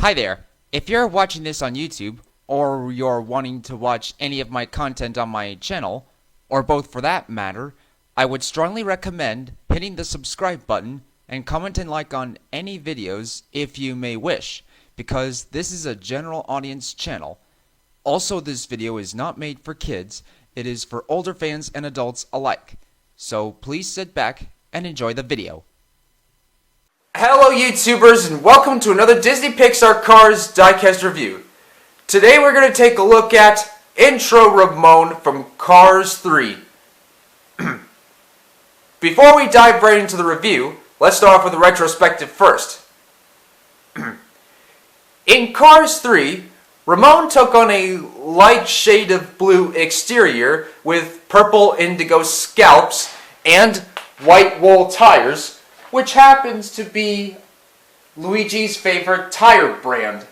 Hi there. If you're watching this on YouTube, or you're wanting to watch any of my content on my channel, or both for that matter, I would strongly recommend hitting the subscribe button and comment and like on any videos if you may wish, because this is a general audience channel. Also, this video is not made for kids, it is for older fans and adults alike. So please sit back and enjoy the video. Hello YouTubers and welcome to another Disney Pixar Cars Diecast review. Today we're going to take a look at Intro Ramone from Cars 3. Before we dive right into the review, let's start off with a retrospective first. In Cars 3, Ramone took on a light shade of blue exterior with purple indigo scalps and white wool tires, which happens to be Luigi's favorite tire brand.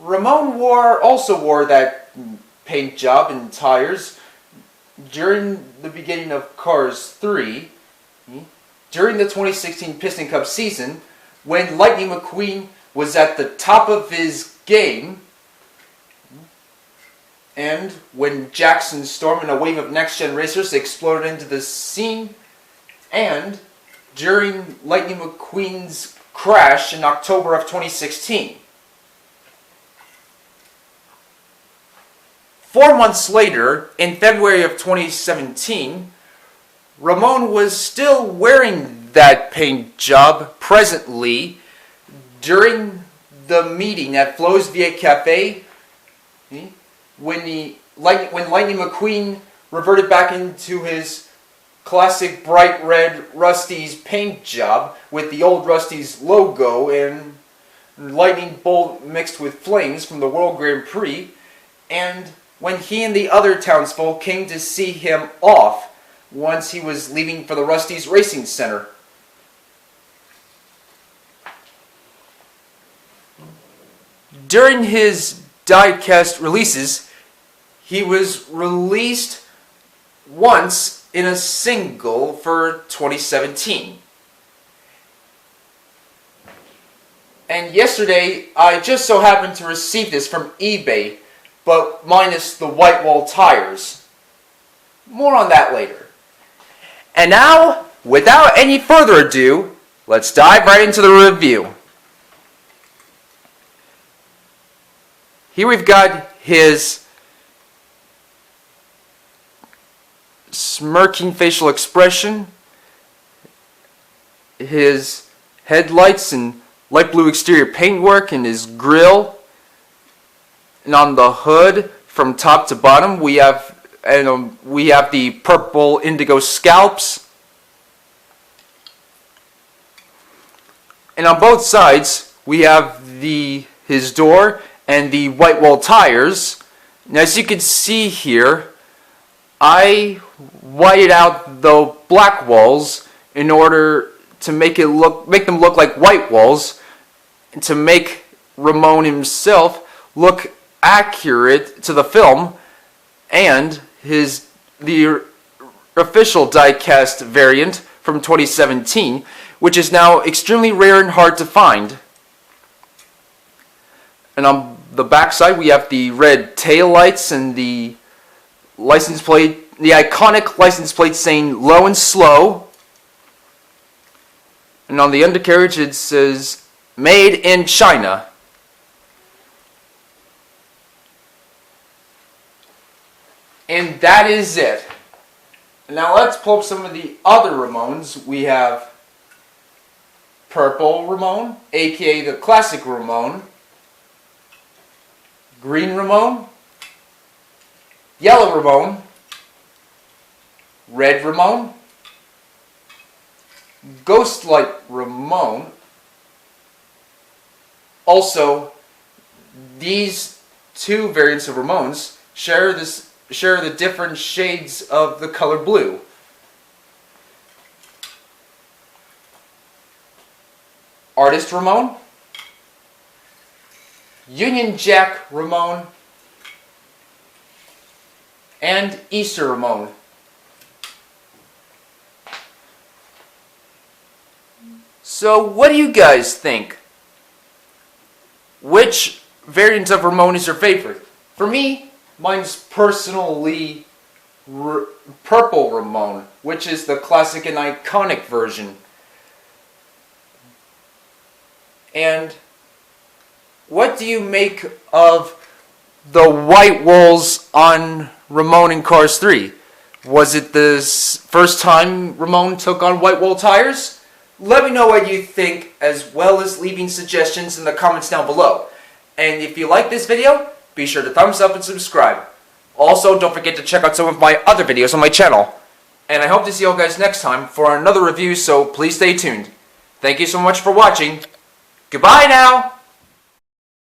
Ramone also wore that paint job and tires during the beginning of Cars 3, during the 2016 Piston Cup season, when Lightning McQueen was at the top of his game, and when Jackson Storm and a wave of next-gen racers exploded into the scene, and during Lightning McQueen's crash in October of 2016. 4 months later, in February of 2017, Ramone was still wearing that paint job presently during the meeting at Flo's Via Cafe, when Lightning McQueen reverted back into his classic bright red Rusty's paint job with the old Rusty's logo and lightning bolt mixed with flames from the World Grand Prix, and when he and the other townsfolk came to see him off once he was leaving for the Rusty's Racing Center. During his diecast releases, he was released once in a single for 2017. And yesterday, I just so happened to receive this from eBay, but minus the white wall tires. More on that later. And now, without any further ado, let's dive right into the review. Here we've got his smirking facial expression, his headlights and light blue exterior paintwork, and his grille. And on the hood, from top to bottom, we have the purple indigo scalps. And on both sides, we have his door and the white wall tires. And as you can see here, I whited out the black walls in order to make them look like white walls, and to make Ramone himself look accurate to the film and the official diecast variant from 2017, which is now extremely rare and hard to find. And on the back side, we have the red tail lights and the license plate, the iconic license plate saying "Low and Slow." And on the undercarriage, it says "Made in China." And that is it. Now let's pull up some of the other Ramones. We have Purple Ramone, aka the classic Ramone, Green Ramone, Yellow Ramone, Red Ramone, Ghostlight Ramone. Also, these two variants of Ramones share the different shades of the color blue. Artist Ramone, Union Jack Ramone, and Easter Ramone. So what do you guys think? Which variant of Ramone is your favorite? For me, mine's personally Purple Ramone, which is the classic and iconic version. And what do you make of the white walls on Ramone in Cars 3? Was it the first time Ramone took on white wall tires? Let me know what you think, as well as leaving suggestions in the comments down below. And if you like this video, be sure to thumbs up and subscribe. Also, don't forget to check out some of my other videos on my channel. And I hope to see you guys next time for another review, so please stay tuned. Thank you so much for watching. Goodbye now!